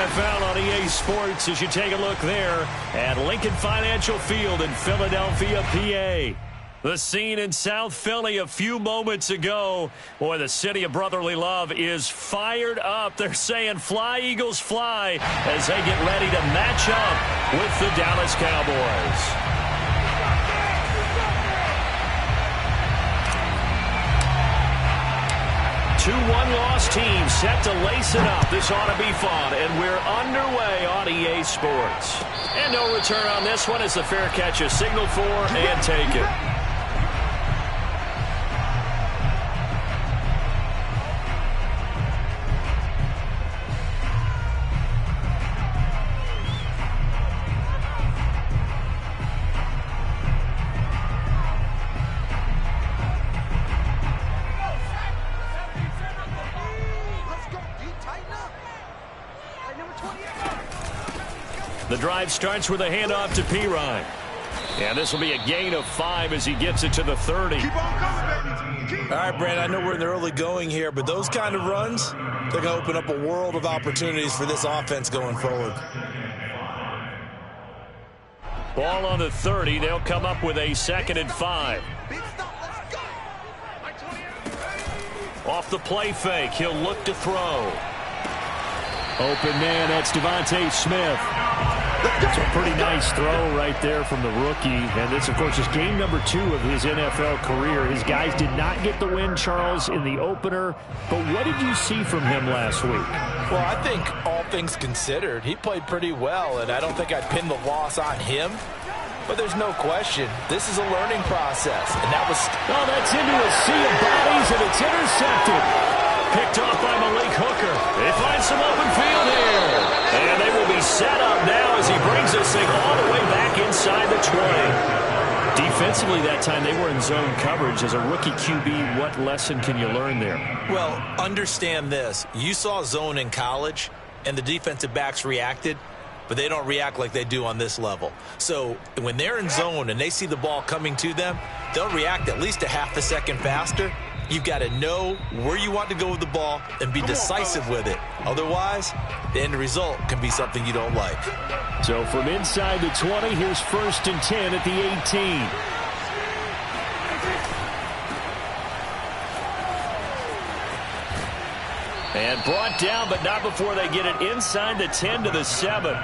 NFL on EA Sports as you take a look there at Lincoln Financial Field in Philadelphia, PA. The scene in South Philly a few moments ago. Boy, the city of brotherly love is fired up. They're saying fly, Eagles, fly as they get ready to match up with the Dallas Cowboys. 2-1 loss team set to lace it up. This ought to be fun, and we're underway on EA Sports. And no return on this one as the fair catch is signaled for and taken. The drive starts with a handoff to Pirine. And this will be a gain of 5 as he gets it to the 30. Keep on coming, baby. All right, Brad, I know we're in the early going here, but those kind of runs, they're going to open up a world of opportunities for this offense going forward. Ball on the 30. They'll come up with a 2nd and 5. Off the play fake, he'll look to throw. Open man, that's Devontae Smith. It's a pretty nice throw right there from the rookie. And this, of course, is game number 2 of his NFL career. His guys did not get the win, Charles, in the opener. But what did you see from him last week? Well, I think all things considered, he played pretty well, and I don't think I'd pin the loss on him. But there's no question, this is a learning process. And that was... Oh, that's into a sea of bodies, and it's intercepted. Picked off by Malik Hooker. They find some open field here. And they will be set up now as he brings this thing all the way back inside the 20. Defensively that time, they were in zone coverage. As a rookie QB, what lesson can you learn there? Well, understand this. You saw zone in college, and the defensive backs reacted, but they don't react like they do on this level. So when they're in zone and they see the ball coming to them, they'll react at least a half a second faster. You've got to know where you want to go with the ball and be decisive with it. Otherwise, the end result can be something you don't like. So from inside the 20, here's 1st and 10 at the 18. And brought down, but not before they get it inside the 10 to the 7.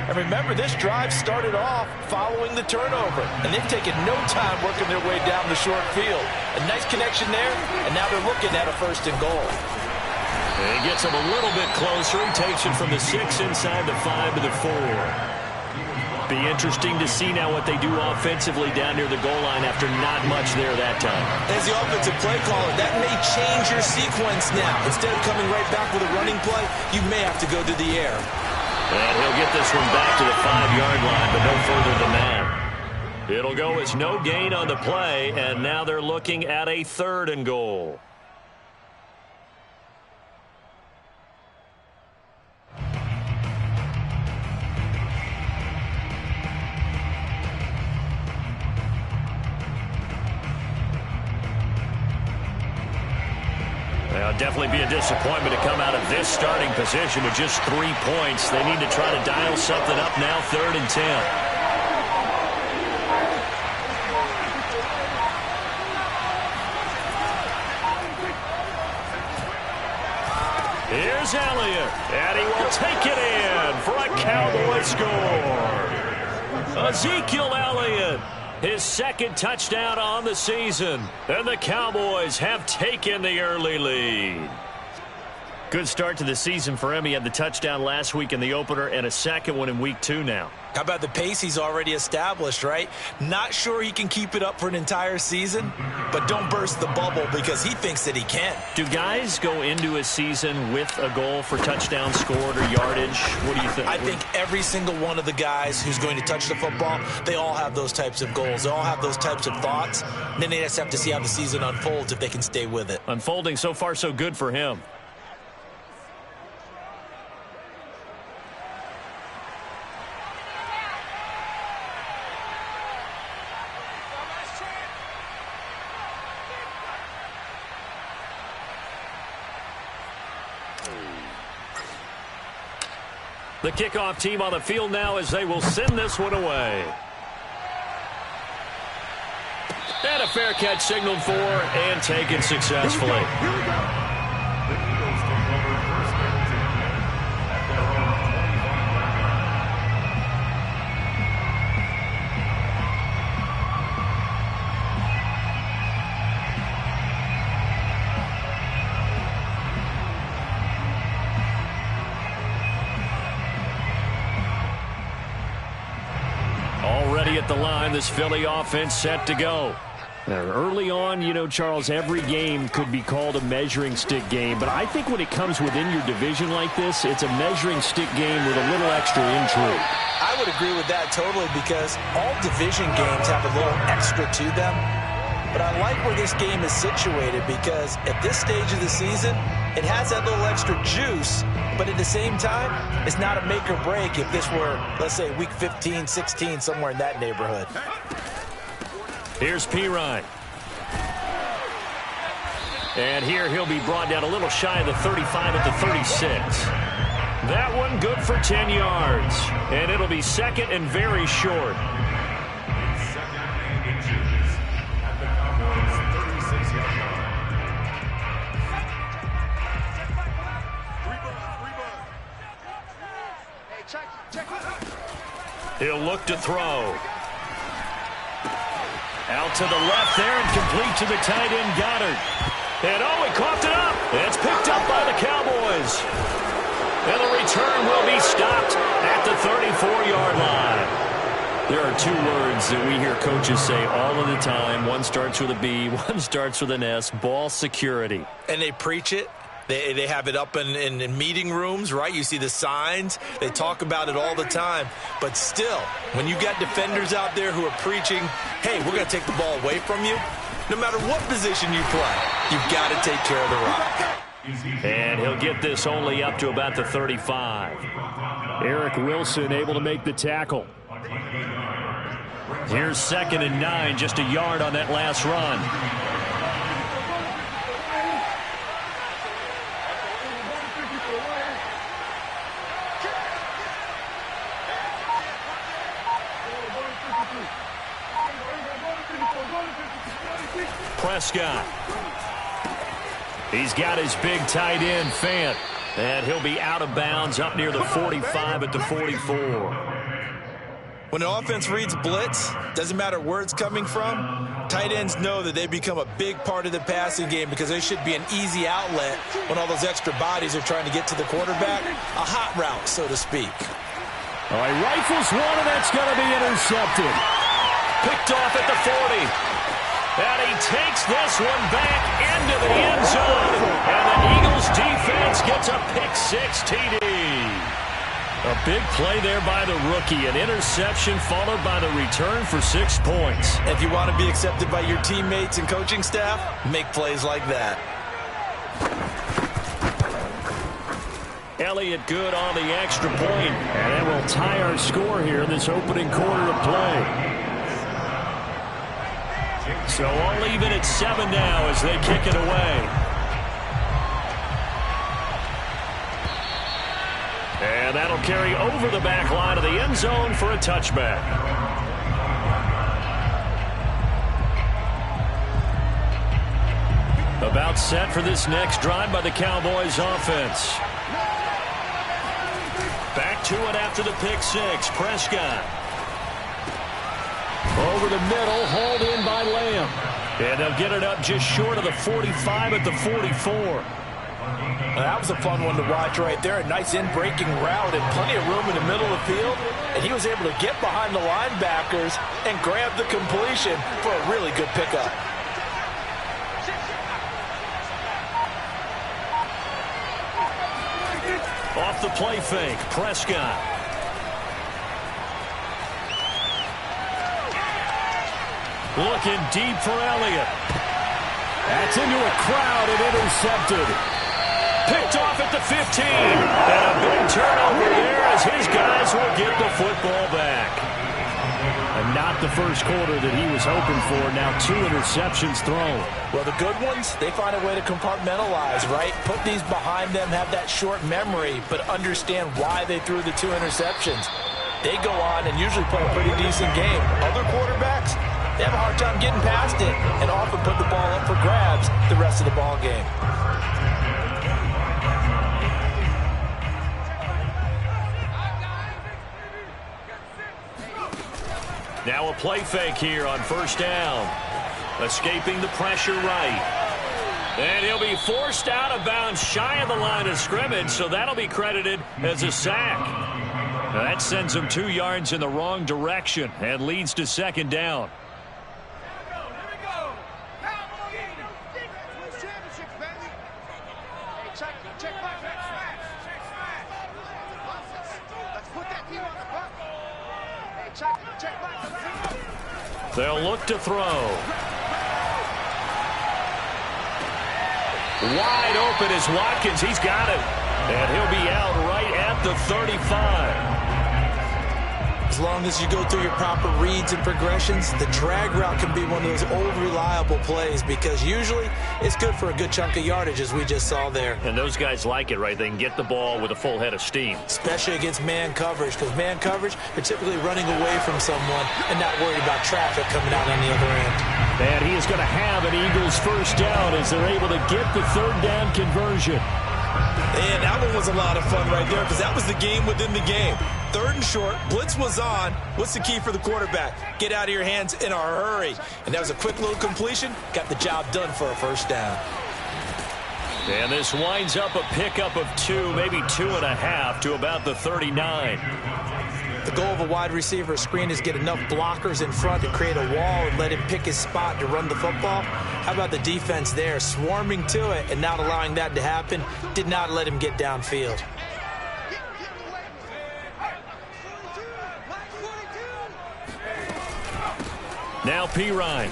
And remember, this drive started off following the turnover, and they've taken no time working their way down the short field. A nice connection there, and now they're looking at a 1st and goal. And he gets him a little bit closer. He takes it from the 6 inside the 5 to the 4. Be interesting to see now what they do offensively down near the goal line after not much there that time. As the offensive play caller, that may change your sequence now. Instead of coming right back with a running play, you may have to go to the air. And he'll get this one back to the 5-yard line, but no further than that. It'll go as no gain on the play, and now they're looking at a 3rd and goal. It'll definitely be a disappointment to come out of this starting position with just 3 points. They need to try to dial something up now, 3rd and 10. Here's Elliott, and he will take it in for a Cowboy score. Ezekiel Elliott, his 2nd touchdown on the season, and the Cowboys have taken the early lead. Good start to the season for him. He had the touchdown last week in the opener and a 2nd one in week 2 now. How about the pace he's already established, right? Not sure he can keep it up for an entire season, but don't burst the bubble because he thinks that he can. Do guys go into a season with a goal for touchdown scored or yardage? What do you think? I think every single one of the guys who's going to touch the football, they all have those types of goals. They all have those types of thoughts. And then they just have to see how the season unfolds if they can stay with it. Unfolding so far so good for him. The kickoff team on the field now as they will send this one away. And a fair catch signaled for and taken successfully. Here we go. The Eagles take over first down at their own 25-yard line. Already at the line, this Philly offense set to go. Now, early on, you know, Charles, every game could be called a measuring stick game, but I think when it comes within your division like this, it's a measuring stick game with a little extra intrigue. I would agree with that totally because all division games have a little extra to them. But I like where this game is situated because at this stage of the season, it has that little extra juice, but at the same time, it's not a make or break if this were, let's say, week 15, 16, somewhere in that neighborhood. Here's Pirine. And here he'll be brought down a little shy of the 35 at the 36. That one good for 10 yards. And it'll be second and very short. Second and inches at the Cowboys' 36-yard line. He'll look to throw. Out to the left there and complete to the tight end Goddard. And he coughed it up. It's picked up by the Cowboys. And the return will be stopped at the 34-yard line. There are two words that we hear coaches say all of the time. One starts with a B, one starts with an S, ball security. And they preach it. They have it up in meeting rooms, right? You see the signs. They talk about it all the time. But still, when you got defenders out there who are preaching, hey, we're going to take the ball away from you, no matter what position you play, you've got to take care of the rock. And he'll get this only up to about the 35. Eric Wilson able to make the tackle. Here's 2nd and 9, just a yard on that last run. Prescott. He's got his big tight end, Fant. And he'll be out of bounds up near the 45 at the 44. When an offense reads blitz, doesn't matter where it's coming from, tight ends know that they become a big part of the passing game because they should be an easy outlet when all those extra bodies are trying to get to the quarterback. A hot route, so to speak. All right, rifles one, and that's going to be intercepted. Picked off at the 40. And he takes this one back into the end zone. And the Eagles defense gets a pick-6 TD. A big play there by the rookie. An interception followed by the return for 6 points. If you want to be accepted by your teammates and coaching staff, make plays like that. Elliott good on the extra point. And that will tie our score here in this opening quarter of play. So all even at 7 now as they kick it away. And that'll carry over the back line of the end zone for a touchback. About set for this next drive by the Cowboys offense. Back to it after the pick-6. Prescott. Over the middle, hauled in by Lamb. And they'll get it up just short of the 45 at the 44. Well, that was a fun one to watch right there. A nice in-breaking route and plenty of room in the middle of the field. And he was able to get behind the linebackers and grab the completion for a really good pickup. Off the play fake, Prescott. Looking deep for Elliott. That's into a crowd and intercepted. Picked off at the 15. And a big turnover there as his guys will get the football back. And not the first quarter that he was hoping for. Now 2 interceptions thrown. Well, the good ones, they find a way to compartmentalize, right? Put these behind them, have that short memory, but understand why they threw the 2 interceptions. They go on and usually play a pretty decent game. Other quarterbacks, they have a hard time getting past it and often put the ball up for grabs the rest of the ball game. Now a play fake here on first down. Escaping the pressure right. And he'll be forced out of bounds shy of the line of scrimmage, so that'll be credited as a sack. Now that sends him 2 yards in the wrong direction and leads to second down. They'll look to throw. Wide open is Watkins. He's got it. And he'll be out right at the 35. As long as you go through your proper reads and progressions, the drag route can be one of those old reliable plays because usually it's good for a good chunk of yardage, as we just saw there. And those guys like it, right? They can get the ball with a full head of steam. Especially against man coverage, because man coverage, they're typically running away from someone and not worried about traffic coming out on the other end. And he is going to have an Eagles first down as they're able to get the third down conversion. And that one was a lot of fun right there because that was the game within the game. 3rd and short, blitz was on. What's the key for the quarterback? Get out of your hands in a hurry. And that was a quick little completion. Got the job done for a first down. And this winds up a pickup of 2, maybe 2.5 to about the 39. The goal of a wide receiver screen is get enough blockers in front to create a wall and let him pick his spot to run the football. How about the defense there, swarming to it and not allowing that to happen? Did not let him get downfield. Now Pirine.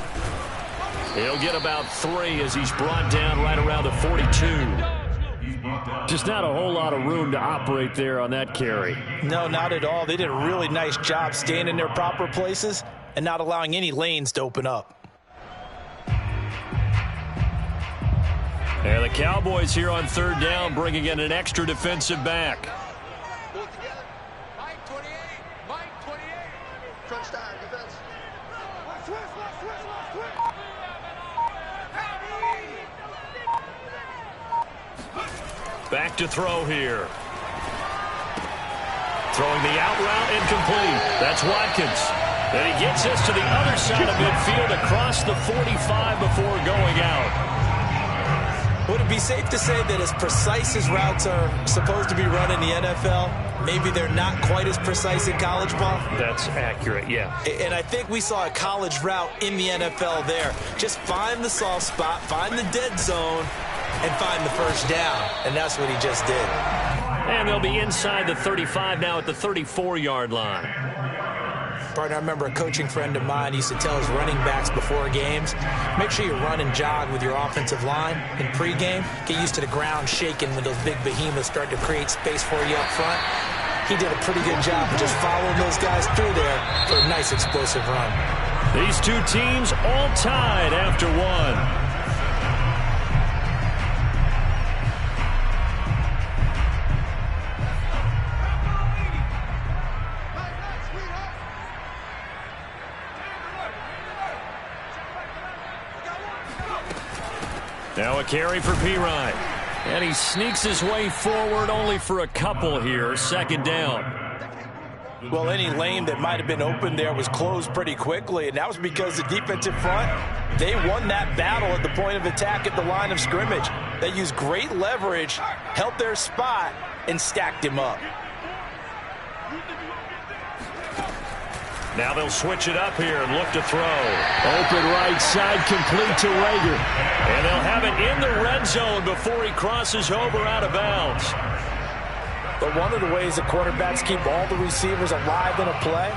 He'll get about 3 as he's brought down right around the 42. Just not a whole lot of room to operate there on that carry. No, not at all. They did a really nice job staying in their proper places and not allowing any lanes to open up. And the Cowboys here on 3rd down bringing in an extra defensive back. Back to throw here. Throwing the out route incomplete. That's Watkins. And he gets us to the other side of midfield across the 45 before going out. Would it be safe to say that as precise as routes are supposed to be run in the NFL, maybe they're not quite as precise in college ball? That's accurate, yeah. And I think we saw a college route in the NFL there. Just find the soft spot, find the dead zone, and find the first down. And that's what he just did. And they'll be inside the 35 now at the 34-yard line. Partner, I remember a coaching friend of mine used to tell his running backs before games, make sure you run and jog with your offensive line in pregame. Get used to the ground shaking when those big behemoths start to create space for you up front. He did a pretty good job of just following those guys through there for a nice explosive run. These two teams all tied after 1. Now a carry for Pirine. And he sneaks his way forward only for a couple here. 2nd down. Well, any lane that might have been open there was closed pretty quickly, and that was because the defensive front, they won that battle at the point of attack at the line of scrimmage. They used great leverage, held their spot, and stacked him up. Now they'll switch it up here and look to throw. Open right side, complete to Rager. And they'll have it in the red zone before he crosses over out of bounds. But one of the ways the quarterbacks keep all the receivers alive in a play,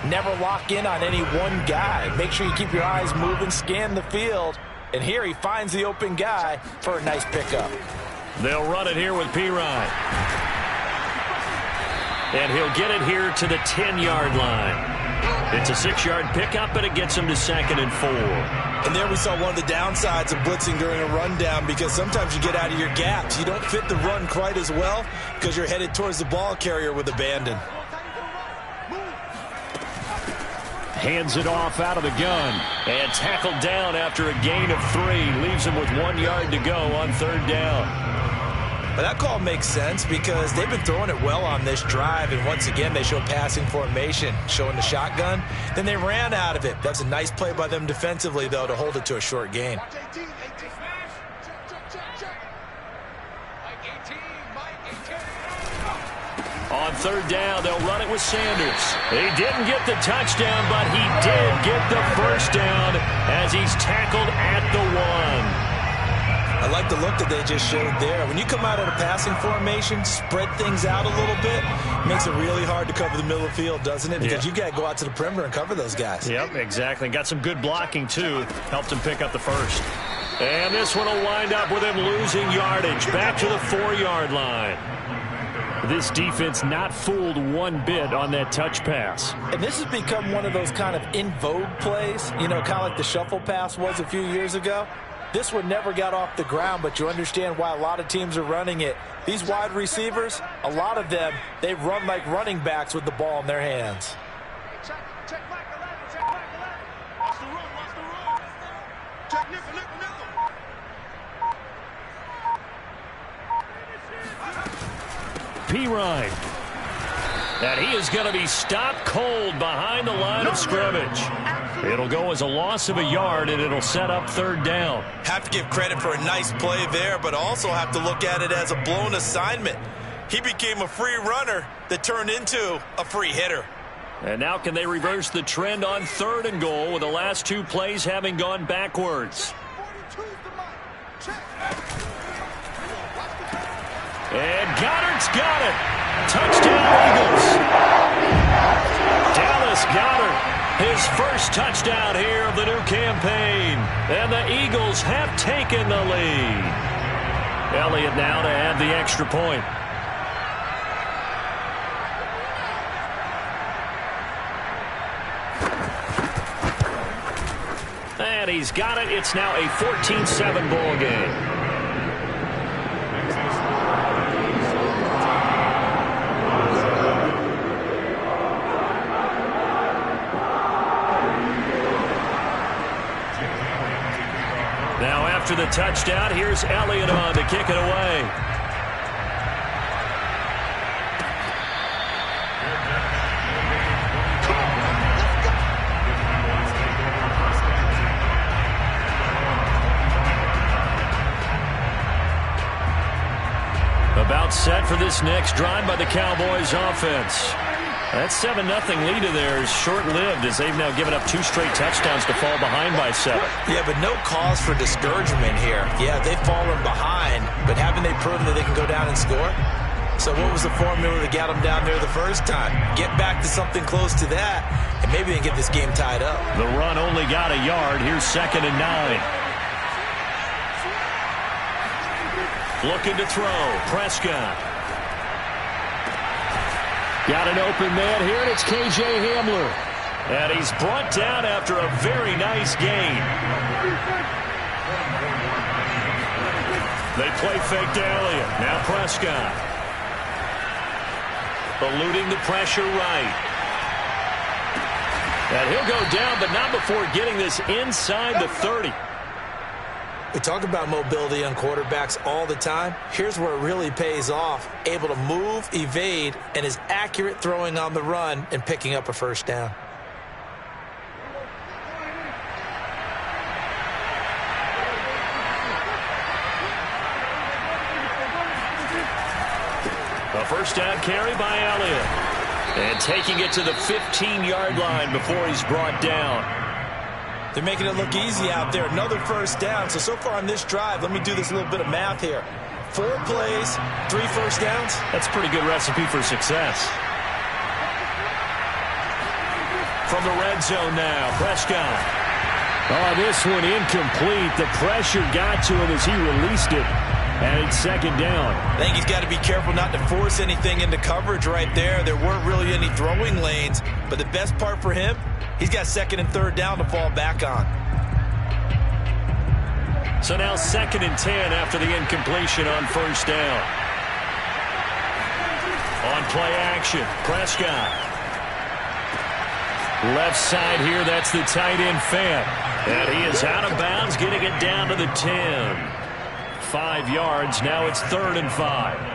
never lock in on any one guy. Make sure you keep your eyes moving, scan the field. And here he finds the open guy for a nice pickup. They'll run it here with Pirine. And he'll get it here to the 10-yard line. It's a 6-yard pickup, and it gets him to 2nd and 4. And there we saw one of the downsides of blitzing during a rundown, because sometimes you get out of your gaps. You don't fit the run quite as well because you're headed towards the ball carrier with abandon. Hands it off out of the gun and tackled down after a gain of 3. Leaves him with 1 yard to go on 3rd down. But that call makes sense because they've been throwing it well on this drive, and once again they show passing formation, showing the shotgun. Then they ran out of it. That's a nice play by them defensively, though, to hold it to a short gain. On 3rd down, they'll run it with Sanders. He didn't get the touchdown, but he did get the 1st down as he's tackled at the 1. I like the look that they just showed there. When you come out of a passing formation, spread things out a little bit, makes it really hard to cover the middle of the field, doesn't it? Because you got to go out to the perimeter and cover those guys. Yep, exactly. Got some good blocking, too. Helped him pick up the 1st. And this one will wind up with him losing yardage. Back to the 4-yard line. This defense not fooled one bit on that touch pass. And this has become one of those kind of in vogue plays, you know, kind of like the shuffle pass was a few years ago. This one never got off the ground, but you understand why a lot of teams are running it. These wide receivers, a lot of them, they run like running backs with the ball in their hands. Check back 11, check back 11. Watch the run, watch the run. Check nickel, nickel, nickel. P-Ryan. And he is going to be stopped cold behind the line of scrimmage. It'll go as a loss of a yard, and it'll set up 3rd down. Have to give credit for a nice play there, but also have to look at it as a blown assignment. He became a free runner that turned into a free hitter. And now can they reverse the trend on 3rd and goal with the last 2 plays having gone backwards? And Goddard's got it. Touchdown, Eagles. Dallas Goedert, his first touchdown here of the new campaign. And the Eagles have taken the lead. Elliott now to add the extra point. And he's got it. It's now a 14-7 ball game. Now after the touchdown, here's Elliott on to kick it away. About set for this next drive by the Cowboys offense. That 7-0 lead of theirs short-lived as they've now given up 2 straight touchdowns to fall behind by 7. Yeah, but no cause for discouragement here. Yeah, they've fallen behind, but haven't they proven that they can go down and score? So what was the formula that got them down there the first time? Get back to something close to that, and maybe they can get this game tied up. The run only got a yard. Here's 2nd and 9. Looking to throw. Prescott. Got an open man here, and it's K.J. Hamler. And he's brought down after a very nice gain. They play fake to Elliott. Now Prescott. Eluding the pressure right. And he'll go down, but not before getting this inside the 30. We talk about mobility on quarterbacks all the time. Here's where it really pays off. Able to move, evade, and is accurate throwing on the run and picking up a 1st down. A 1st down carry by Elliott. And taking it to the 15-yard line before he's brought down. They're making it look easy out there. Another 1st down. So far on this drive, let me do this little bit of math here. 4 plays, 3 1st downs. That's a pretty good recipe for success. From the red zone now, Prescott. Oh, this one incomplete. The pressure got to him as he released it. And it's second down. I think he's got to be careful not to force anything into coverage right there. There weren't really any throwing lanes, but the best part for him, he's got second and third down to fall back on. So now second and 10 after the incompletion on first down. On play action, Prescott. Left side here, that's the tight end Fant. And he is out of bounds, getting it down to the 10. 5 yards, now it's 3rd and 5.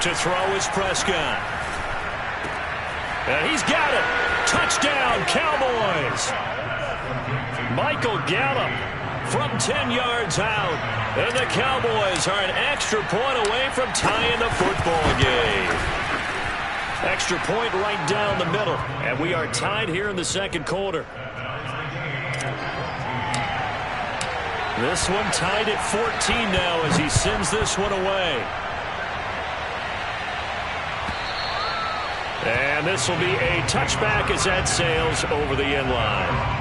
To throw is Prescott. And he's got it. Touchdown, Cowboys. Michael Gallup from 10 yards out. And the Cowboys are an extra point away from tying the football game. Extra point right down the middle. And we are tied here in the second quarter. This one tied at 14 now as he sends this one away. And this will be a touchback as that sails over the end line.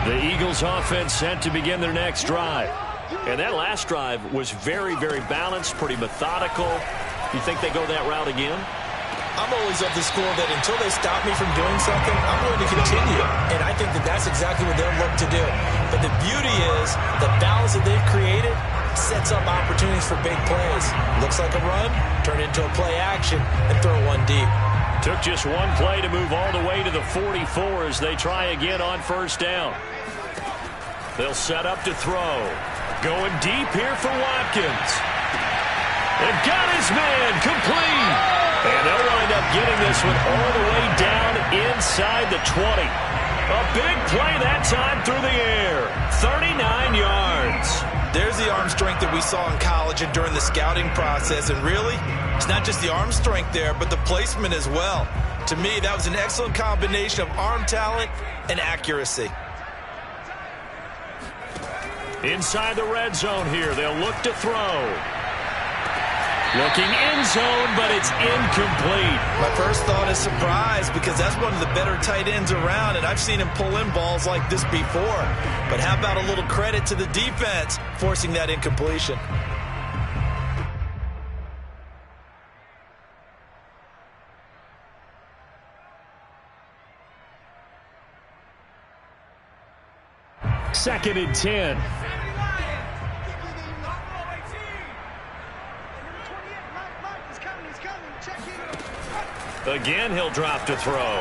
The Eagles offense set to begin their next drive. And that last drive was very, very balanced, pretty methodical. You think they go that route again? I'm always of the school that until they stop me from doing something, I'm going to continue. And I think that that's exactly what they'll look to do. But the beauty is the balance that they've created sets up opportunities for big plays. Looks like a run, turn into a play action, and throw one deep. Took just one play to move all the way to the 44 as they try again on first down. They'll set up to throw. Going deep here for Watkins. And got his man complete. And they'll wind up getting this one all the way down inside the 20. A big play that time through the air. 39 yards. There's the arm strength that we saw in college and during the scouting process. And really, it's not just the arm strength there, but the placement as well. To me, that was an excellent combination of arm talent and accuracy. Inside the red zone here, they'll look to throw. Looking end zone, but it's incomplete. My first thought is surprise because that's one of the better tight ends around, and I've seen him pull in balls like this before. But how about a little credit to the defense forcing that incompletion? Second and 10. Again, he'll drop to throw.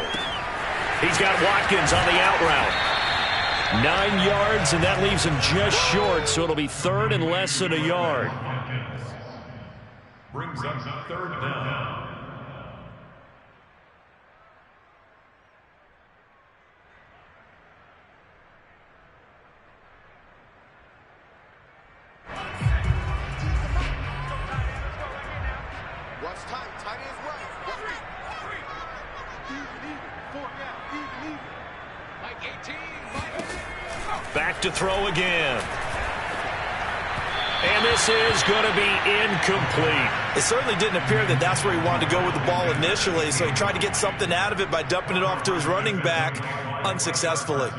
He's got Watkins on the out route. 9 yards, and that leaves him just short, so it'll be 3rd and less than a yard. Brings up 3rd down. Back to throw again. And this is going to be incomplete. It certainly didn't appear that that's where he wanted to go with the ball initially, so he tried to get something out of it by dumping it off to his running back unsuccessfully.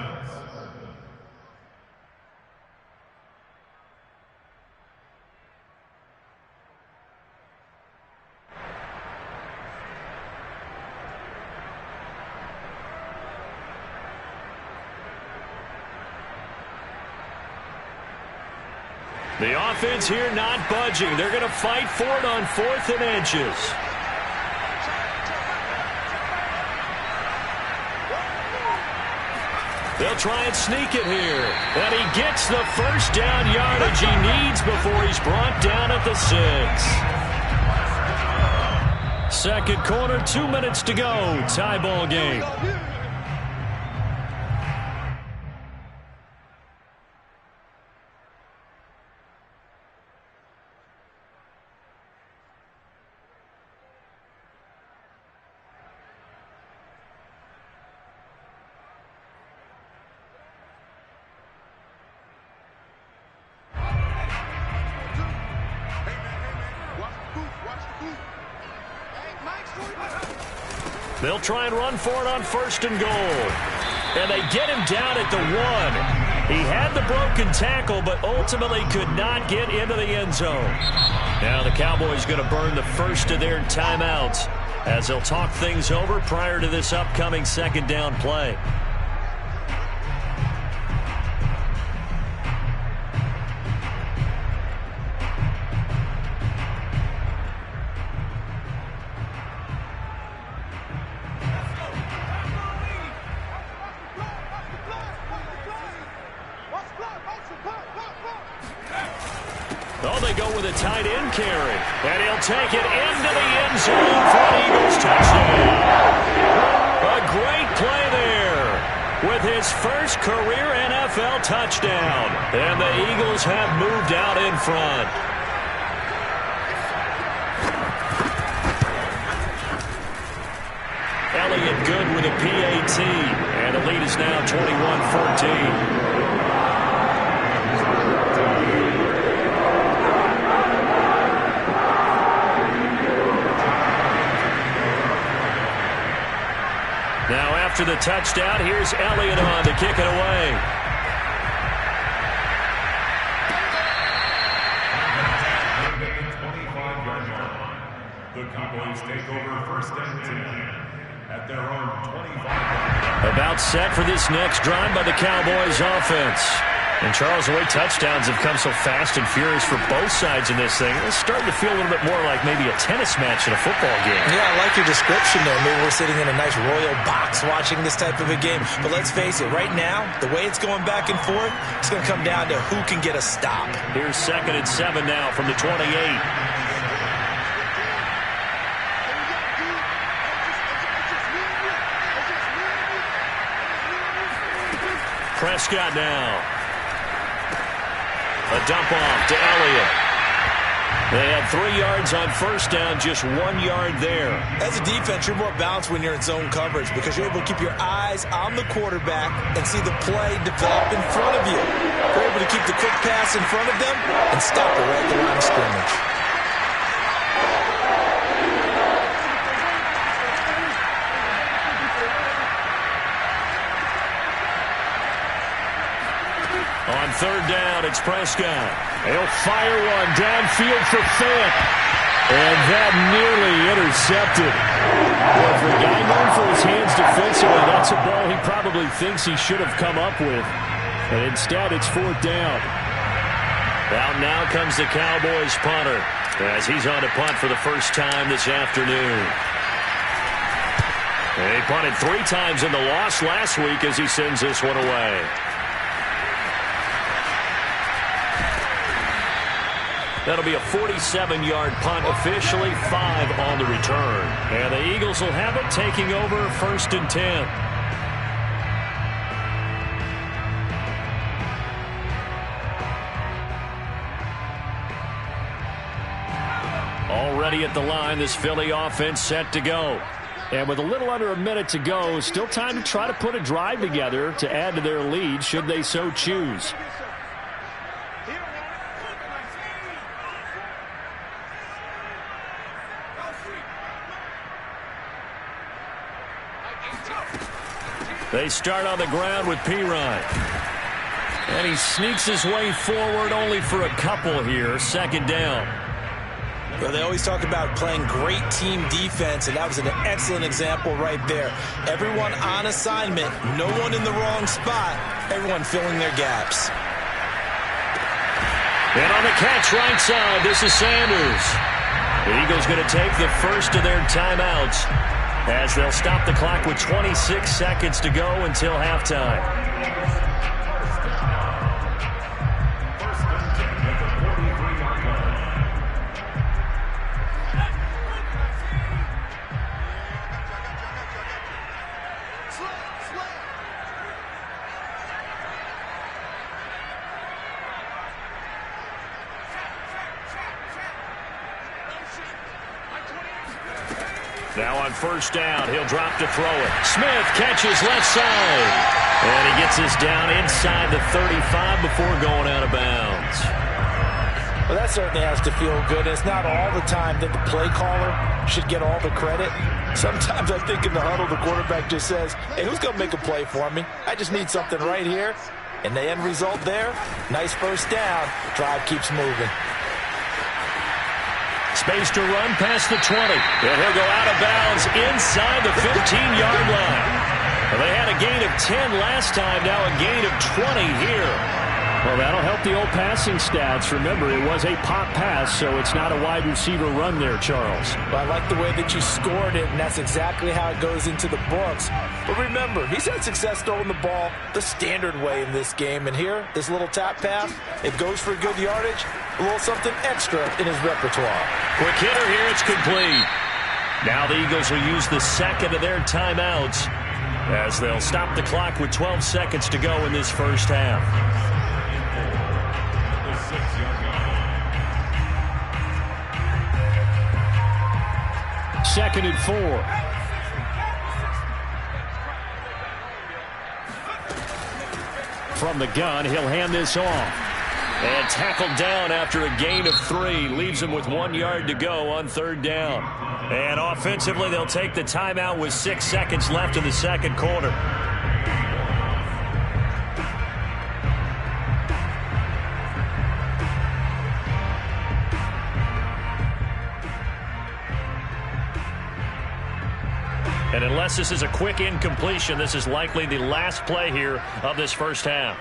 The offense here not budging. They're going to fight for it on 4th and inches. They'll try and sneak it here. And he gets the first down yardage he needs before he's brought down at the 6. Second quarter, 2 minutes to go. Tie ball game. They'll try and run for it on 1st and goal. And they get him down at the 1. He had the broken tackle, but ultimately could not get into the end zone. Now the Cowboys going to burn the first of their timeouts as they'll talk things over prior to this upcoming 2nd down play. Oh, they go with a tight end carry. And he'll take it into the end zone for an Eagles touchdown. A great play there with his first career NFL touchdown. And the Eagles have moved out in front. Elliott good with a PAT. And the lead is now 21-14. Now after the touchdown, here's Elliott on to kick it away. The Cowboys take over 1st and 10 at their own 25. About set for this next drive by the Cowboys offense. And Charles, the way touchdowns have come so fast and furious for both sides in this thing, it's starting to feel a little bit more like maybe a tennis match in a football game. Yeah, I like your description there. Maybe we're sitting in a nice royal box watching this type of a game. But let's face it, right now, the way it's going back and forth, it's going to come down to who can get a stop. Here's 2nd and 7 now from the 28. Prescott now. A dump off to Elliott. They had 3 yards on 1st down, just 1 yard there. As a defense, you're more balanced when you're in zone coverage because you're able to keep your eyes on the quarterback and see the play develop in front of you. You're able to keep the quick pass in front of them and stop it right at the line of scrimmage. On 3rd down, it's Prescott. He'll fire one downfield for Fant. And that nearly intercepted. Well, for a guy known for his hands defensively, that's a ball he probably thinks he should have come up with. And instead, it's 4th down. Out now comes the Cowboys punter as he's on to punt for the first time this afternoon. And he punted 3 times in the loss last week as he sends this one away. That'll be a 47-yard punt, officially 5 on the return. And the Eagles will have it, taking over 1st and 10. Already at the line, this Philly offense set to go. And with a little under a minute to go, still time to try to put a drive together to add to their lead should they so choose. They start on the ground with Pirine. And he sneaks his way forward only for a couple here. 2nd down. Well, they always talk about playing great team defense, and that was an excellent example right there. Everyone on assignment, no one in the wrong spot, everyone filling their gaps. And on the catch right side, this is Sanders. The Eagles going to take the first of their timeouts as they'll stop the clock with 26 seconds to go until halftime. Now on 1st down, he'll drop to throw it. Smith catches left side. And he gets this down inside the 35 before going out of bounds. Well, that certainly has to feel good. It's not all the time that the play caller should get all the credit. Sometimes I think in the huddle, the quarterback just says, hey, who's going to make a play for me? I just need something right here. And the end result there, nice first down. Drive keeps moving. Space to run past the 20. And he'll go out of bounds inside the 15-yard line. Well, they had a gain of 10 last time, now a gain of 20 here. Well, that'll help the old passing stats. Remember, it was a pop pass, so it's not a wide receiver run there, Charles. Well, I like the way that you scored it, and that's exactly how it goes into the books. But remember, he's had success throwing the ball the standard way in this game. And here, this little tap pass, it goes for good yardage, a little something extra in his repertoire. Quick hitter here, it's complete. Now the Eagles will use the second of their timeouts as they'll stop the clock with 12 seconds to go in this first half. Second and 4. From the gun, he'll hand this off. And tackled down after a gain of 3. Leaves him with 1 yard to go on third down. And offensively, they'll take the timeout with 6 seconds left in the second quarter. And unless this is a quick incompletion, this is likely the last play here of this first half.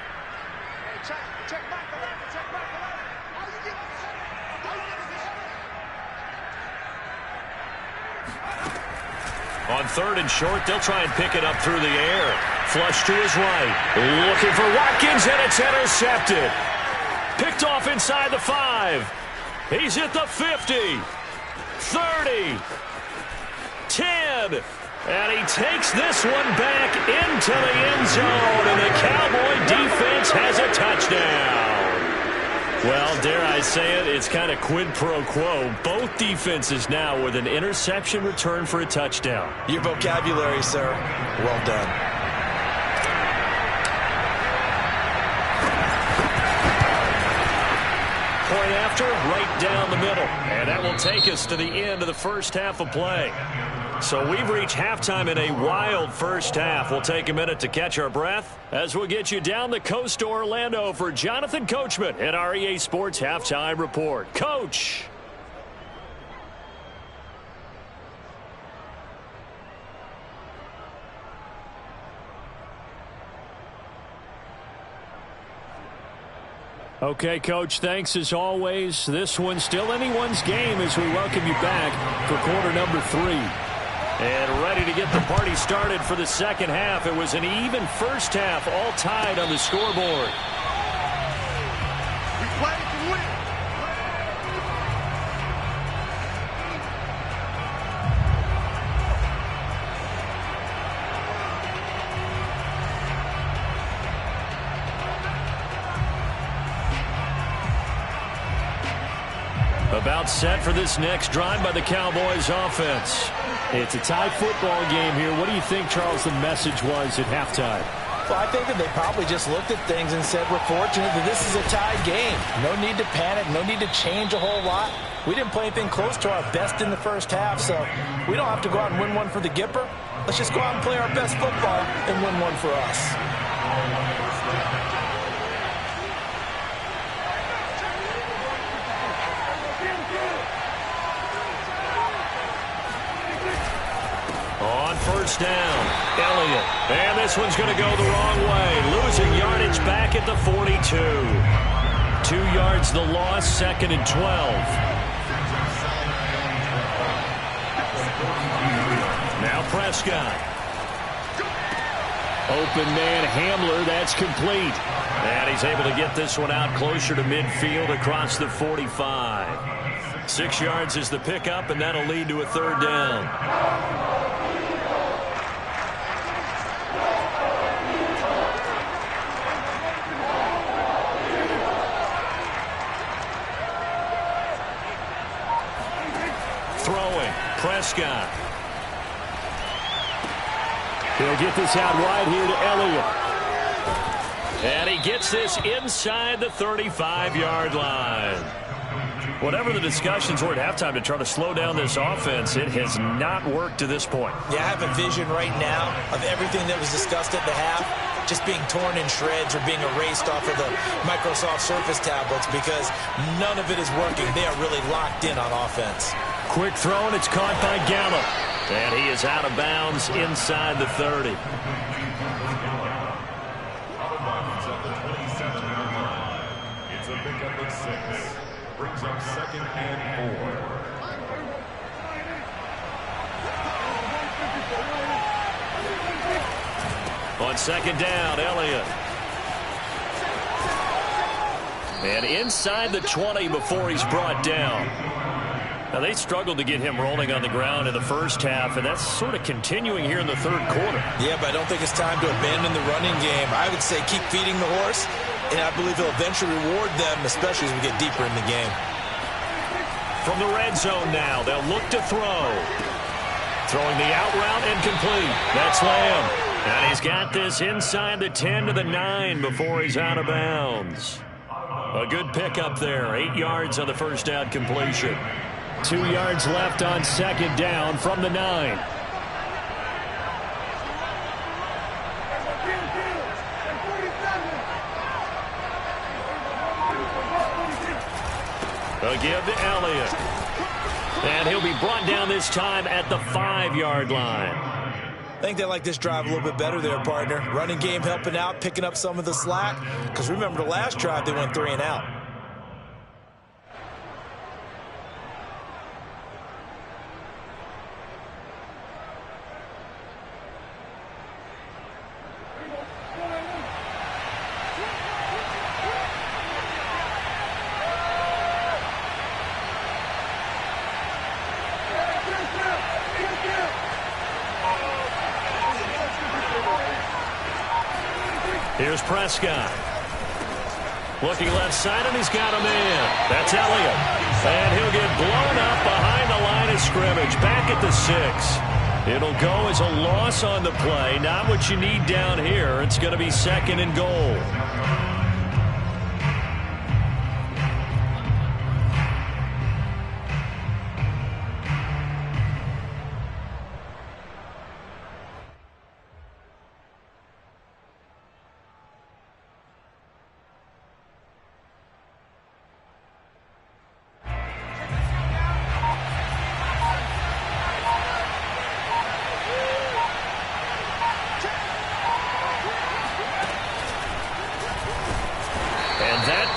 On third and short, they'll try and pick it up through the air. Flush to his right. Looking for Watkins, and it's intercepted. Picked off inside the 5. He's at the 50. 30. 10. And he takes this one back into the end zone, and the Cowboy defense has a touchdown. Well, dare I say it, it's kind of quid pro quo. Both defenses now with an interception return for a touchdown. Your vocabulary, sir. Well done. Point after, right down the middle. And that will take us to the end of the first half of play. So we've reached halftime in a wild first half. We'll take a minute to catch our breath as we'll get you down the coast to Orlando for Jonathan Coachman at our EA Sports Halftime Report. Coach. Okay, Coach, thanks as always. This one's still anyone's game as we welcome you back for quarter number 3. And ready to get the party started for the second half. It was an even first half, all tied on the scoreboard. We play to win. About set for this next drive by the Cowboys offense. It's a tie football game here. What do you think, Charles, the message was at halftime? Well, I think that they probably just looked at things and said, we're fortunate that this is a tied game. No need to panic. No need to change a whole lot. We didn't play anything close to our best in the first half, so we don't have to go out and win one for the Gipper. Let's just go out and play our best football and win one for us. On first down, Elliott. And this one's going to go the wrong way. Losing yardage back at the 42. 2 yards the loss, second and 12. Now Prescott. Open man Hamler, that's complete. And he's able to get this one out closer to midfield across the 45. 6 yards is the pickup, and that'll lead to a third down. Throwing, Prescott. He'll get this out wide here to Elliott. And he gets this inside the 35-yard line. Whatever the discussions were at halftime to try to slow down this offense, it has not worked to this point. Yeah, I have a vision right now of everything that was discussed at the half just being torn in shreds or being erased off of the Microsoft Surface tablets because none of it is working. They are really locked in on offense. Quick throw, and it's caught by Gallup. And he is out of bounds inside the 30. It's a pickup of 6. Brings up 2nd and 4. On 2nd down, Elliott. And inside the 20 before he's brought down. Now, they struggled to get him rolling on the ground in the first half, and that's sort of continuing here in the third quarter. Yeah, but I don't think it's time to abandon the running game. I would say keep feeding the horse, and I believe he'll eventually reward them, especially as we get deeper in the game. From the red zone now, they'll look to throw. Throwing the out route and complete. That's Lamb. And he's got this inside the 10 to the 9 before he's out of bounds. A good pickup there. 8 yards on the first down completion. 2 yards left on 2nd down from the 9. A give to Elliott. And he'll be brought down this time at the 5-yard line. I think they like this drive a little bit better there, partner. Running game helping out, picking up some of the slack. Because remember the last drive, they went 3 and out. Here's Prescott. Looking left side, and he's got a man. That's Elliott. And he'll get blown up behind the line of scrimmage. Back at the 6. It'll go as a loss on the play. Not what you need down here. It's going to be 2nd and goal.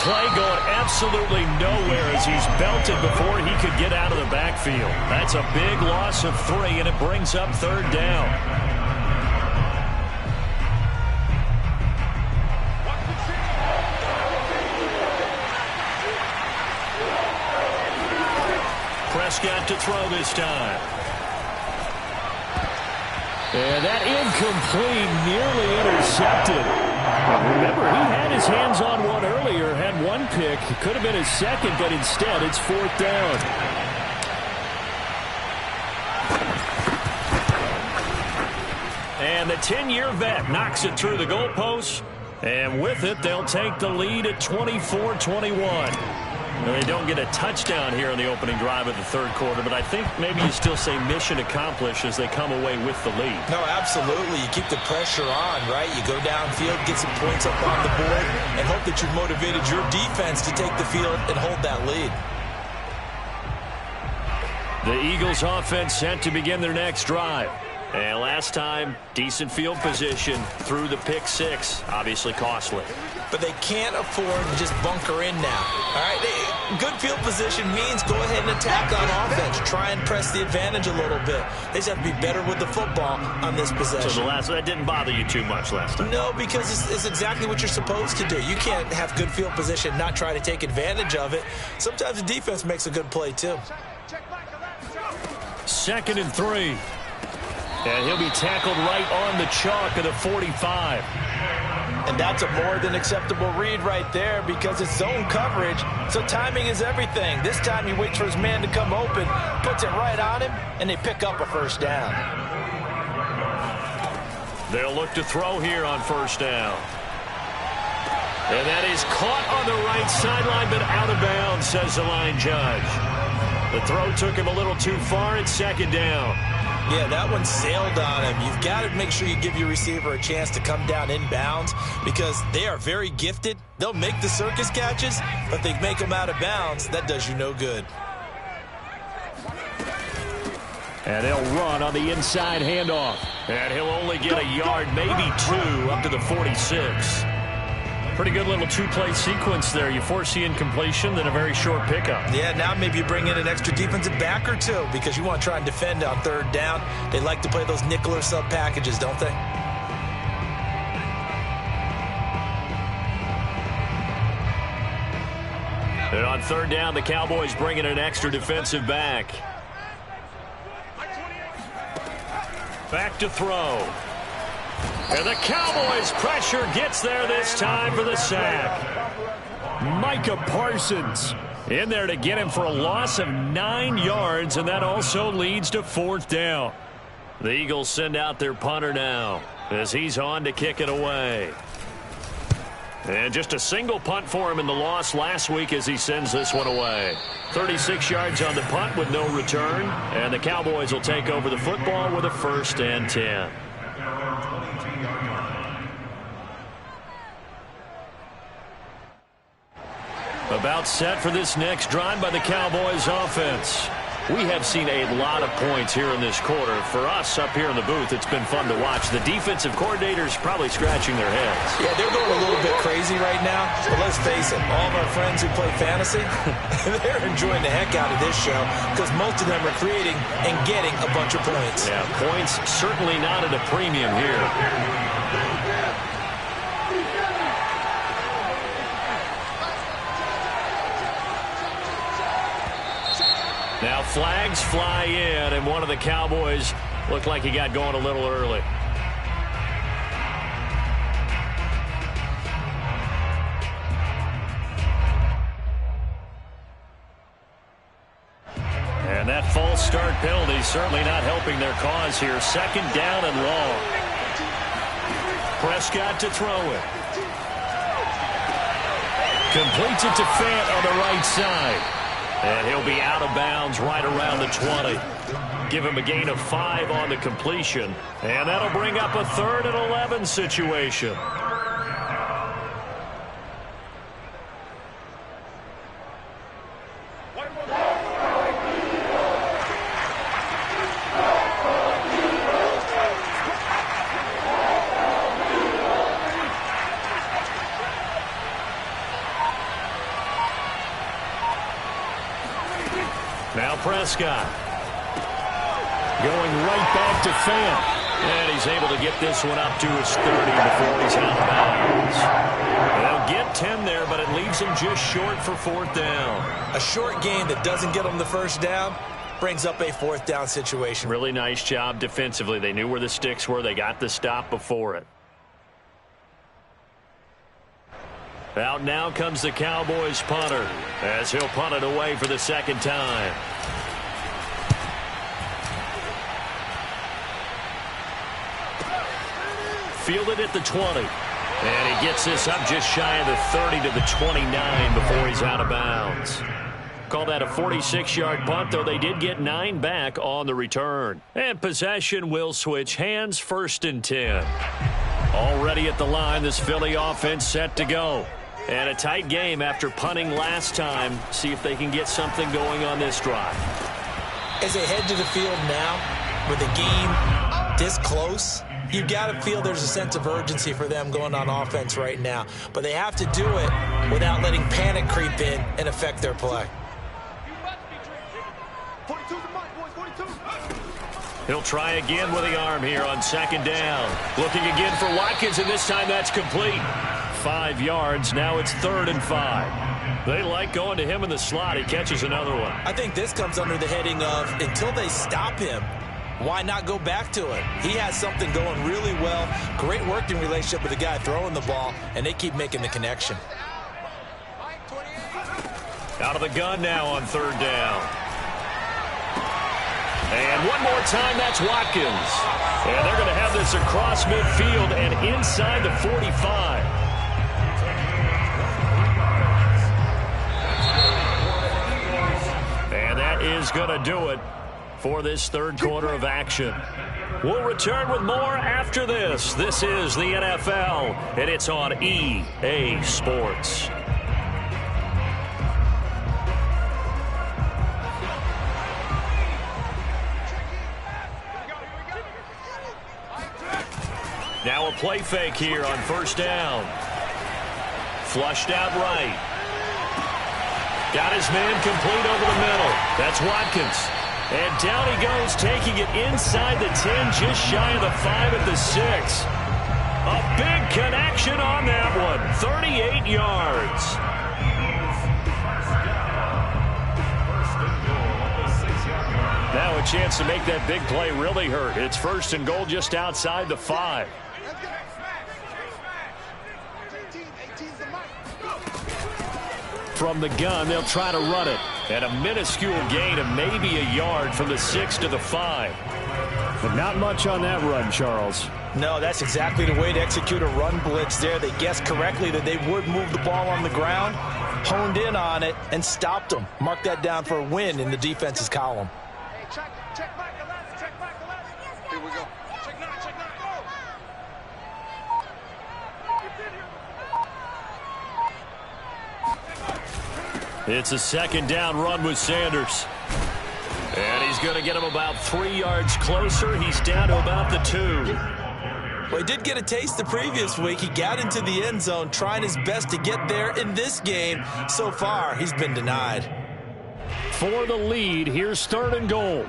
Play going absolutely nowhere as he's belted before he could get out of the backfield. That's a big loss of 3, and it brings up 3rd down. Prescott to throw this time. And that incomplete, nearly intercepted. Remember, he had his hands on one earlier, had one pick. It could have been his second, but instead it's 4th down. And the 10-year vet knocks it through the goalpost. And with it, they'll take the lead at 24-21. They don't get a touchdown here in the opening drive of the third quarter, but I think maybe you still say mission accomplished as they come away with the lead. No, absolutely. You keep the pressure on, right? You go downfield, get some points up on the board, and hope that you've motivated your defense to take the field and hold that lead. The Eagles offense set to begin their next drive. And last time, decent field position through the pick 6. Obviously costly. But they can't afford to just bunker in now. All right, good field position means go ahead and attack on offense. Try and press the advantage a little bit. They just have to be better with the football on this possession. So that didn't bother you too much last time? No, because it's exactly what you're supposed to do. You can't have good field position, not try to take advantage of it. Sometimes the defense makes a good play, too. 2nd and 3. And he'll be tackled right on the chalk of the 45. And that's a more than acceptable read right there because it's zone coverage, so timing is everything. This time he waits for his man to come open, puts it right on him, and they pick up a 1st down. They'll look to throw here on 1st down. And that is caught on the right sideline, but out of bounds, says the line judge. The throw took him a little too far. It's second down. Yeah, that one sailed on him. You've got to make sure you give your receiver a chance to come down inbounds because they are very gifted. They'll make the circus catches, but if they make them out of bounds, that does you no good. And they'll run on the inside handoff. And he'll only get a yard, maybe two, up to the 46. Pretty good little two-play sequence there. You force the incompletion, then a very short pickup. Yeah, now maybe you bring in an extra defensive back or two because you want to try and defend on third down. They like to play those nickel or sub packages, don't they? And on third down, the Cowboys bring in an extra defensive back. Back to throw. And the Cowboys' pressure gets there this time for the sack. Micah Parsons in there to get him for a loss of 9 yards, and that also leads to fourth down. The Eagles send out their punter now as he's on to kick it away. And just a single punt for him in the loss last week as he sends this one away. 36 yards on the punt with no return, and the Cowboys will take over the football with a 1st and 10. About set for this next drive by the Cowboys offense. We have seen a lot of points here in this quarter. For us up here in the booth, it's been fun to watch. The defensive coordinators probably scratching their heads. Yeah, they're going a little bit crazy right now. But let's face it, all of our friends who play fantasy, they're enjoying the heck out of this show because most of them are creating and getting a bunch of points. Yeah, points certainly not at a premium here. Now flags fly in, and one of the Cowboys looked like he got going a little early. And that false start penalty certainly not helping their cause here. Second down and long. Prescott to throw it. Completes it to Fant on the right side. And he'll be out of bounds right around the 20. Give him a gain of 5 on the completion. And that'll bring up a 3rd and 11 situation. Now Prescott going right back to Fant. And he's able to get this one up to his 30 before he's out of bounds. They'll get 10 there, but it leaves him just short for 4th down. A short gain that doesn't get him the first down brings up a 4th down situation. Really nice job defensively. They knew where the sticks were. They got the stop before it. Out now comes the Cowboys punter as he'll punt it away for the 2nd time. Fielded at the 20. And he gets this up just shy of the 30 to the 29 before he's out of bounds. Call that a 46-yard punt, though they did get 9 back on the return. And possession will switch hands, 1st and 10. Already at the line, this Philly offense set to go. And a tight game after punting last time. See if they can get something going on this drive. As they head to the field now, with the game this close, you've got to feel there's a sense of urgency for them going on offense right now. But they have to do it without letting panic creep in and affect their play. He'll try again with the arm here on 2nd down. Looking again for Watkins, and this time that's complete. 5 yards. Now it's 3rd and 5. They like going to him in the slot. He catches another one. I think this comes under the heading of until they stop him, why not go back to it? He has something going really well. Great working relationship with the guy throwing the ball, and they keep making the connection. Out of the gun now on 3rd down. And one more time, that's Watkins. And they're going to have this across midfield and inside the 45. is going to do it for this third quarter of action. We'll return with more after this. This is the NFL, and it's on EA Sports. Now a play fake here on first down. Flushed out right. Got his man complete over the middle. That's Watkins. And down he goes, taking it inside the 10, just shy of the 5 at the 6. A big connection on that one. 38 yards. Now a chance to make that big play really hurt. It's first and goal just outside the 5. From the gun, they'll try to run it. And a minuscule gain of maybe a yard from the 6 to the 5. But not much on that run, Charles. No, that's exactly the way to execute a run blitz there. They guessed correctly that they would move the ball on the ground, honed in on it, and stopped them. Mark that down for a win in the defense's column. Check back the left, check back the left. Here we go. Check 9, go. It's a second down run with Sanders. And he's going to get him about 3 yards closer. He's down to about the 2. Well, he did get a taste the previous week. He got into the end zone, trying his best to get there in this game. So far, he's been denied. For the lead, here's third and goal.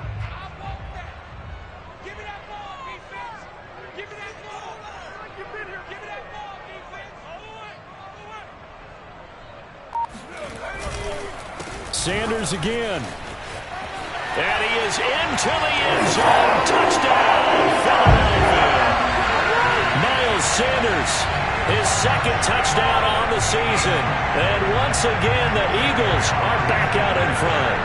Sanders again. And he is into the end zone. Touchdown, Philadelphia. Miles Sanders, his second touchdown on the season. And once again, the Eagles are back out in front.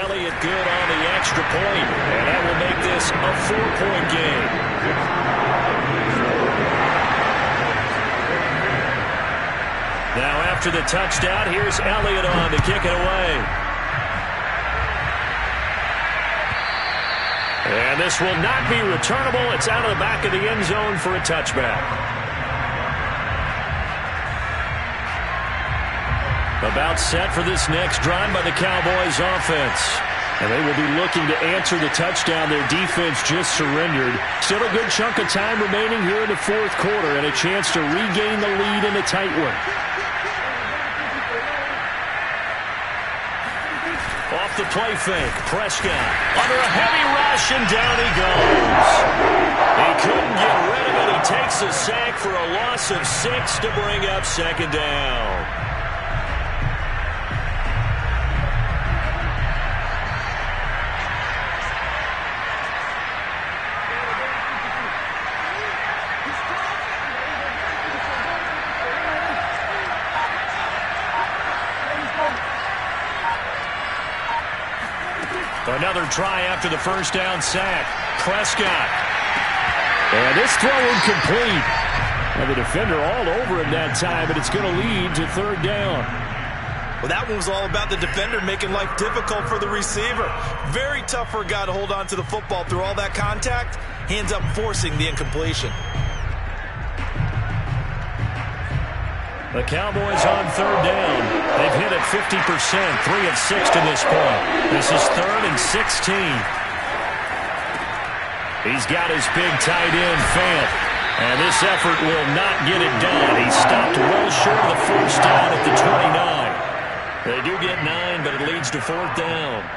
Elliott good on the extra point, and that will make this a 4-point game. Now after the touchdown, here's Elliott on to kick it away. And this will not be returnable. It's out of the back of the end zone for a touchback. About set for this next drive by the Cowboys offense. And they will be looking to answer the touchdown their defense just surrendered. Still a good chunk of time remaining here in the fourth quarter and a chance to regain the lead in a tight one. Off the play fake, Prescott under a heavy rush, and down he goes. He couldn't get rid of it. He takes a sack for a loss of 6 to bring up second down. Another try after the first down sack. Prescott. And this throw incomplete. And the defender all over him that time, but it's going to lead to third down. Well, that one was all about the defender making life difficult for the receiver. Very tough for a guy to hold on to the football through all that contact. He ends up forcing the incompletion. The Cowboys on third down. They've hit it 50%, 3 of 6 to this point. This is 3rd and 16. He's got his big tight end, Fant. And this effort will not get it done. He stopped well short of the first down at the 29. They do get 9, but it leads to fourth down.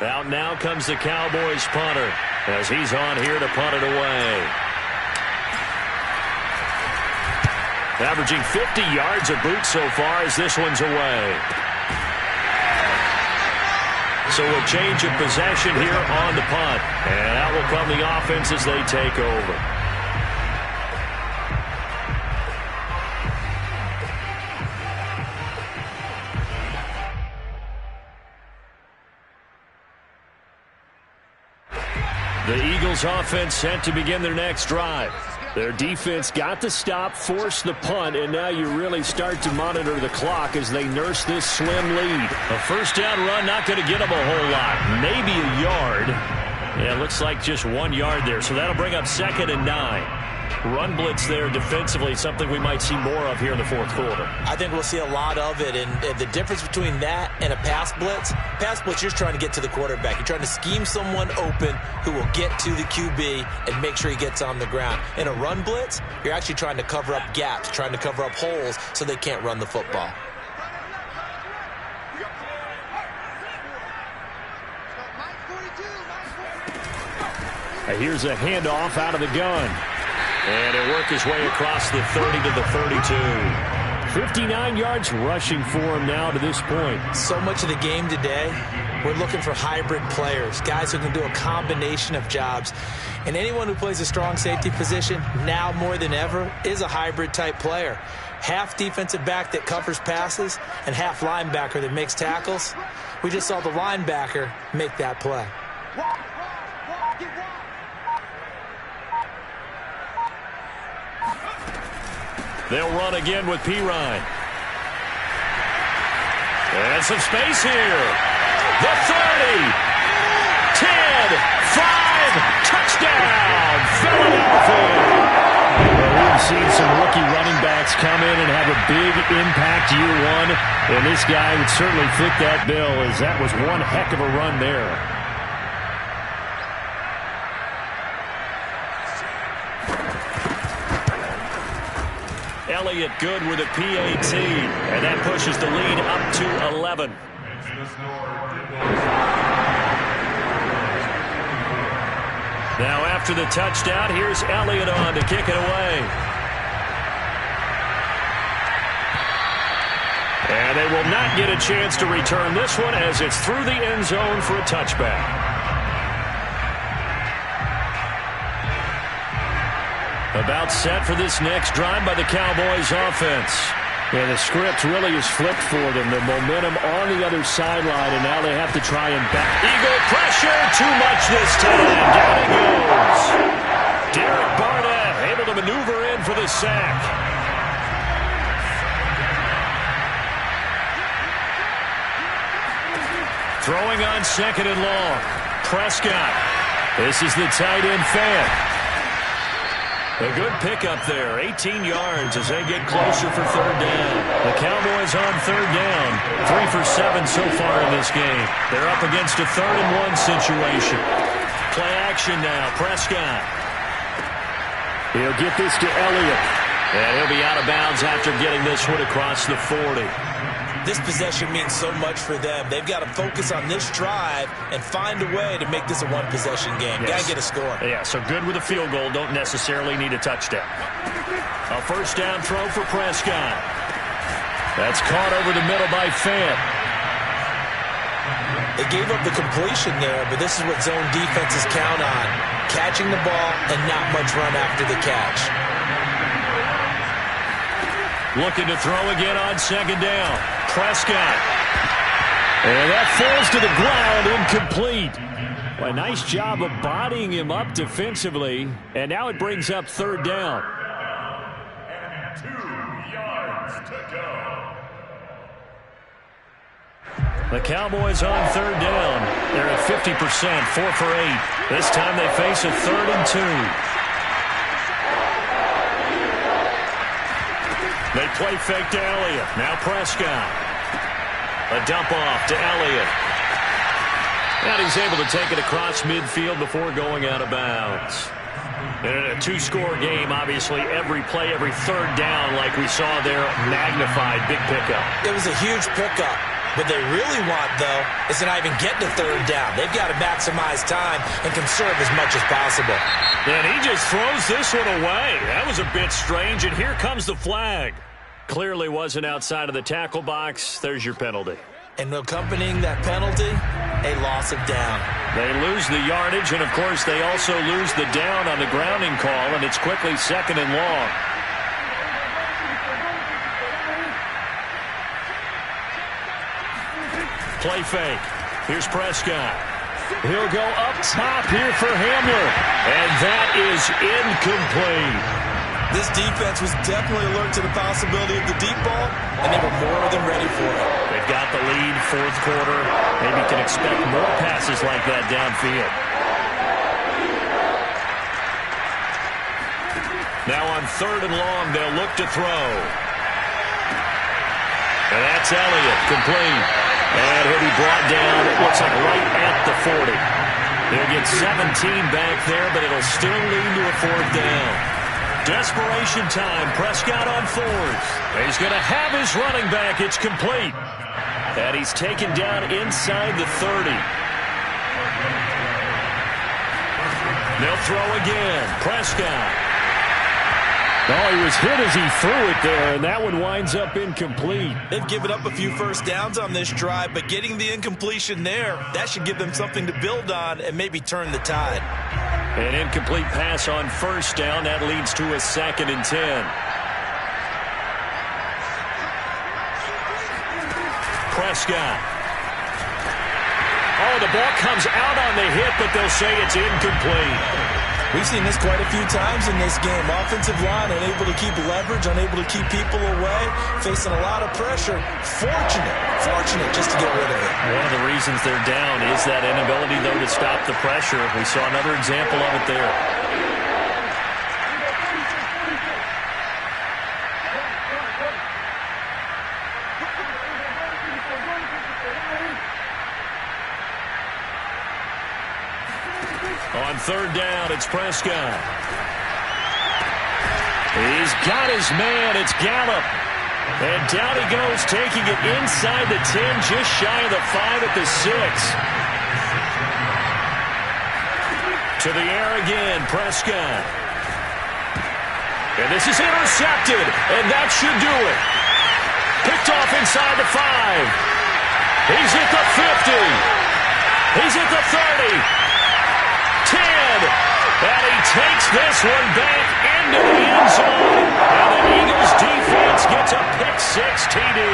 Out now comes the Cowboys punter as he's on here to punt it away. Averaging 50 yards a boot so far as this one's away. So a change of possession here on the punt. And out will come the offense as they take over. Eagles offense set to begin their next drive. Their defense got the stop, forced the punt, and now you really start to monitor the clock as they nurse this slim lead. A first down run, not going to get them a whole lot. Maybe a yard. Yeah, it looks like just 1 yard there, so that'll bring up 2nd and 9. Run blitz there defensively, something we might see more of here in the fourth quarter. I think we'll see a lot of it, and the difference between that and a pass blitz, you're trying to get to the quarterback. You're trying to scheme someone open who will get to the QB and make sure he gets on the ground. In a run blitz, you're actually trying to cover up gaps, trying to cover up holes so they can't run the football. Here's a handoff out of the gun. And it worked his way across the 30 to the 32. 59 yards rushing for him now to this point. So much of the game today, we're looking for hybrid players, guys who can do a combination of jobs. And anyone who plays a strong safety position, now more than ever, is a hybrid type player. Half defensive back that covers passes and half linebacker that makes tackles. We just saw the linebacker make that play. They'll run again with Pirine. And some space here. The 30. 10. 5. Touchdown. Philadelphia. Well, we've seen some rookie running backs come in and have a big impact year one. And this guy would certainly fit that bill, as that was one heck of a run there. Elliott good with a PAT, and that pushes the lead up to 11. Now after the touchdown, here's Elliott on to kick it away. And they will not get a chance to return this one as it's through the end zone for a touchback. About set for this next drive by the Cowboys offense. And the script really is flipped for them. The momentum on the other sideline, and now they have to try and back. Eagle pressure, too much this time. Down he goes. Derek Barnett able to maneuver in for the sack. Throwing on 2nd and long. Prescott. This is the tight end fan. A good pickup there, 18 yards as they get closer for 3rd down. The Cowboys on 3rd down, 3 for 7 so far in this game. They're up against a 3rd and 1 situation. Play action now, Prescott. He'll get this to Elliott. And he'll be out of bounds after getting this one across the 40. This possession means so much for them. They've got to focus on this drive and find a way to make this a one-possession game. Yes. Got to get a score. Yeah, so good with a field goal. Don't necessarily need a touchdown. A first down throw for Prescott. That's caught over the middle by Fant. They gave up the completion there, but this is what zone defenses count on. Catching the ball and not much run after the catch. Looking to throw again on 2nd down. Prescott. And that falls to the ground, incomplete. Well, a nice job of bodying him up defensively. And now it brings up 3rd down. And 2 yards to go. The Cowboys on 3rd down. They're at 50%, 4 for 8. This time they face a 3rd and 2. They play fake to Elliott. Now Prescott. A dump off to Elliott. And he's able to take it across midfield before going out of bounds. And in a 2-score game, obviously, every play, every 3rd down, like we saw there, magnified. Big pickup. It was a huge pickup. What they really want, though, is to not even get to 3rd down. They've got to maximize time and conserve as much as possible. And he just throws this one away. That was a bit strange, and here comes the flag. Clearly wasn't outside of the tackle box. There's your penalty. And accompanying that penalty, a loss of down. They lose the yardage, and, of course, they also lose the down on the grounding call, and it's quickly 2nd and long. Play fake. Here's Prescott. He'll go up top here for Hamler. And that is incomplete. This defense was definitely alert to the possibility of the deep ball, and they were more than ready for it. They've got the lead, fourth quarter. Maybe can expect more passes like that downfield. Now on 3rd and long, they'll look to throw. And that's Elliott, complete. And he'll be brought down, it looks like right at the 40. They'll get 17 back there, but it'll still lead to a 4th down. Desperation time, Prescott on 4th. He's going to have his running back, it's complete. And he's taken down inside the 30. They'll throw again, Prescott. Oh, he was hit as he threw it there, and that one winds up incomplete. They've given up a few first downs on this drive, but getting the incompletion there, that should give them something to build on and maybe turn the tide. An incomplete pass on 1st down. That leads to a 2nd and 10. Prescott. Oh, the ball comes out on the hit, but they'll say it's incomplete. We've seen this quite a few times in this game. Offensive line unable to keep leverage, unable to keep people away, facing a lot of pressure. Fortunate just to get rid of it. One of the reasons they're down is that inability, though, to stop the pressure. We saw another example of it there. On 3rd down, it's Prescott. He's got his man. It's Gallup. And down he goes, taking it inside the 10, just shy of the 5 at the 6. To the air again, Prescott. And this is intercepted, and that should do it. Picked off inside the 5. He's at the 50. He's at the 30. 10, and he takes this one back into the end zone, and the Eagles defense gets a pick-6 TD.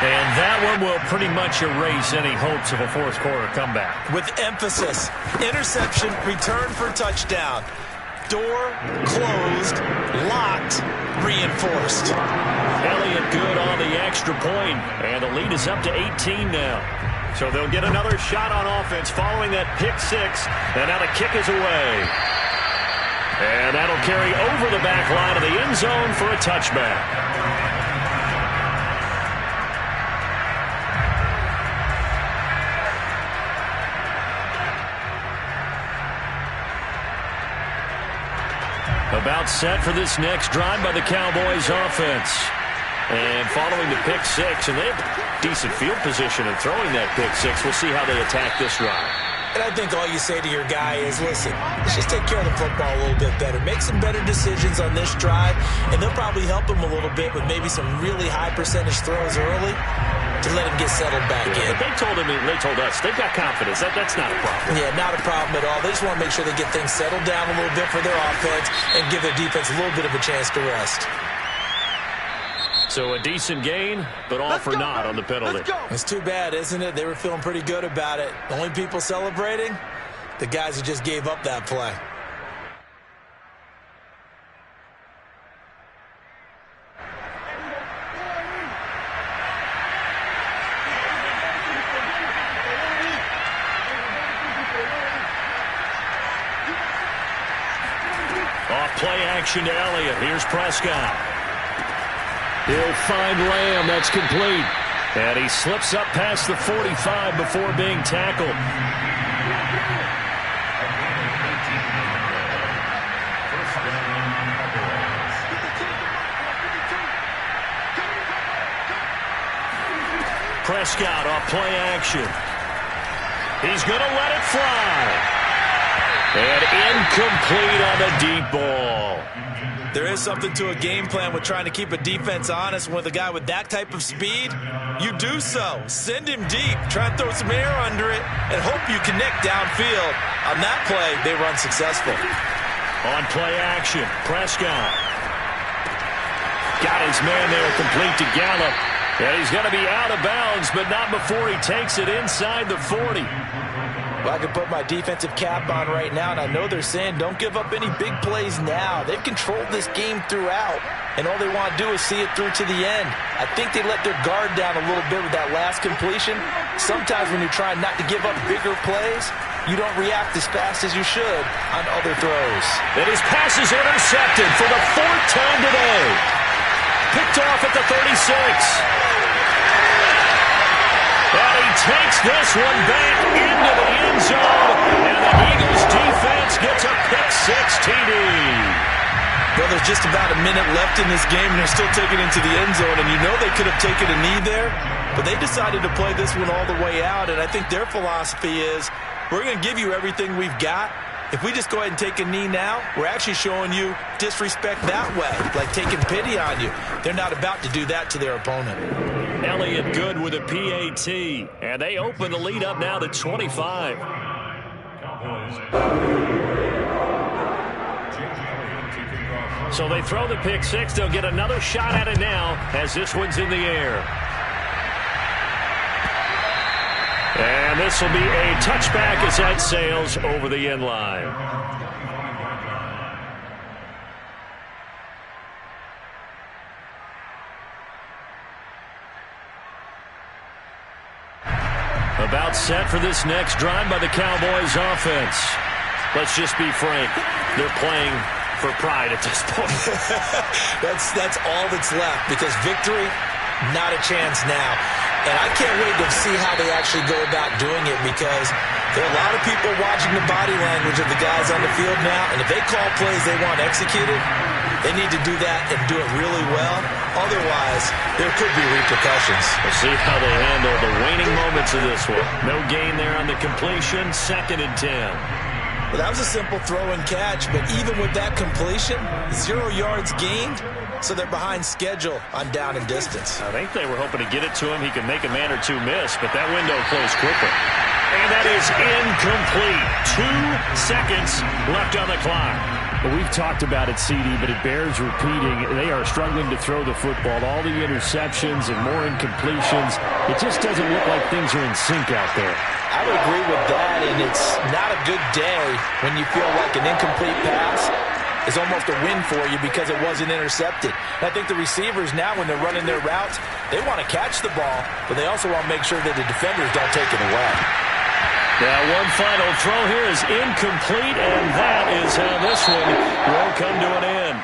And that one will pretty much erase any hopes of a fourth quarter comeback. With emphasis, interception, return for touchdown. Door closed, locked, reinforced. Elliott good on the extra point, and the lead is up to 18 now. So they'll get another shot on offense following that pick-6, and now the kick is away. And that'll carry over the back line of the end zone for a touchback. About set for this next drive by the Cowboys offense. And following the pick-6, and they have decent field position in throwing that pick-6. We'll see how they attack this drive. And I think all you say to your guy is, listen, let's just take care of the football a little bit better. Make some better decisions on this drive, and they'll probably help him a little bit with maybe some really high percentage throws early to let him get settled back in. But they told us, they've got confidence. That's not a problem. Yeah, not a problem at all. They just want to make sure they get things settled down a little bit for their offense and give their defense a little bit of a chance to rest. So a decent gain, but all for naught on the penalty. It's too bad, isn't it? They were feeling pretty good about it. The only people celebrating, the guys who just gave up that play. Off play action to Elliott. Here's Prescott. He'll find Lamb. That's complete. And he slips up past the 45 before being tackled. Prescott off play action. He's going to let it fly. And incomplete on the deep ball. There is something to a game plan with trying to keep a defense honest. With a guy with that type of speed, you do so. Send him deep. Try and throw some air under it and hope you connect downfield. On that play, they were unsuccessful. On play action, Prescott. Got his man there, complete to Gallup. And he's going to be out of bounds, but not before he takes it inside the 40. Well, I can put my defensive cap on right now, and I know they're saying don't give up any big plays now. They've controlled this game throughout, and all they want to do is see it through to the end. I think they let their guard down a little bit with that last completion. Sometimes when you're trying not to give up bigger plays, you don't react as fast as you should on other throws. And his pass is intercepted for the 4th time today. Picked off at the 36. And he takes this one back into the end zone, and the Eagles defense gets a pick-6 TD. Well, there's just about a minute left in this game, and they're still taking it into the end zone, and you know they could have taken a knee there, but they decided to play this one all the way out, and I think their philosophy is we're going to give you everything we've got. If we just go ahead and take a knee now, we're actually showing you disrespect that way, like taking pity on you. They're not about to do that to their opponent. Elliott good with a PAT, and they open the lead up now to 25. So they throw the pick-6. They'll get another shot at it now as this one's in the air. And this will be a touchback as that sails over the end line. About set for this next drive by the Cowboys offense. Let's just be frank. They're playing for pride at this point. That's all that's left, because victory, not a chance now. And I can't wait to see how they actually go about doing it, because there are a lot of people watching the body language of the guys on the field now, and if they call plays they want executed, they need to do that and do it really well. Otherwise, there could be repercussions. We'll see how they handle the waning moments of this one. No gain there on the completion, 2nd and 10. Well, that was a simple throw and catch, but even with that completion, 0 yards gained, so they're behind schedule on down and distance. I think they were hoping to get it to him. He could make a man or two miss, but that window closed quickly. And that is incomplete. 2 seconds left on the clock. Well, we've talked about it, CD, but it bears repeating. They are struggling to throw the football. All the interceptions and more incompletions. It just doesn't look like things are in sync out there. I would agree with that, and it's not a good day when you feel like an incomplete pass is almost a win for you because it wasn't intercepted. And I think the receivers now, when they're running their routes, they want to catch the ball, but they also want to make sure that the defenders don't take it away. Now, one final throw here is incomplete, and that is how this one will come to an end.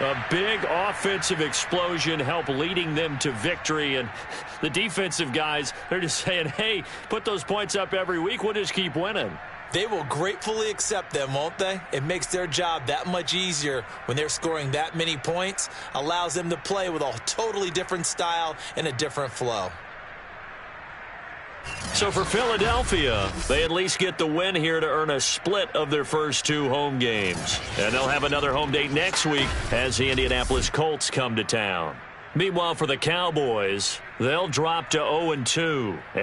A big offensive explosion helped leading them to victory, and the defensive guys, they're just saying, hey, put those points up every week, we'll just keep winning. They will gratefully accept them, won't they? It makes their job that much easier when they're scoring that many points, allows them to play with a totally different style and a different flow. So for Philadelphia, they at least get the win here to earn a split of their first 2 home games. And they'll have another home date next week as the Indianapolis Colts come to town. Meanwhile, for the Cowboys, they'll drop to 0-2.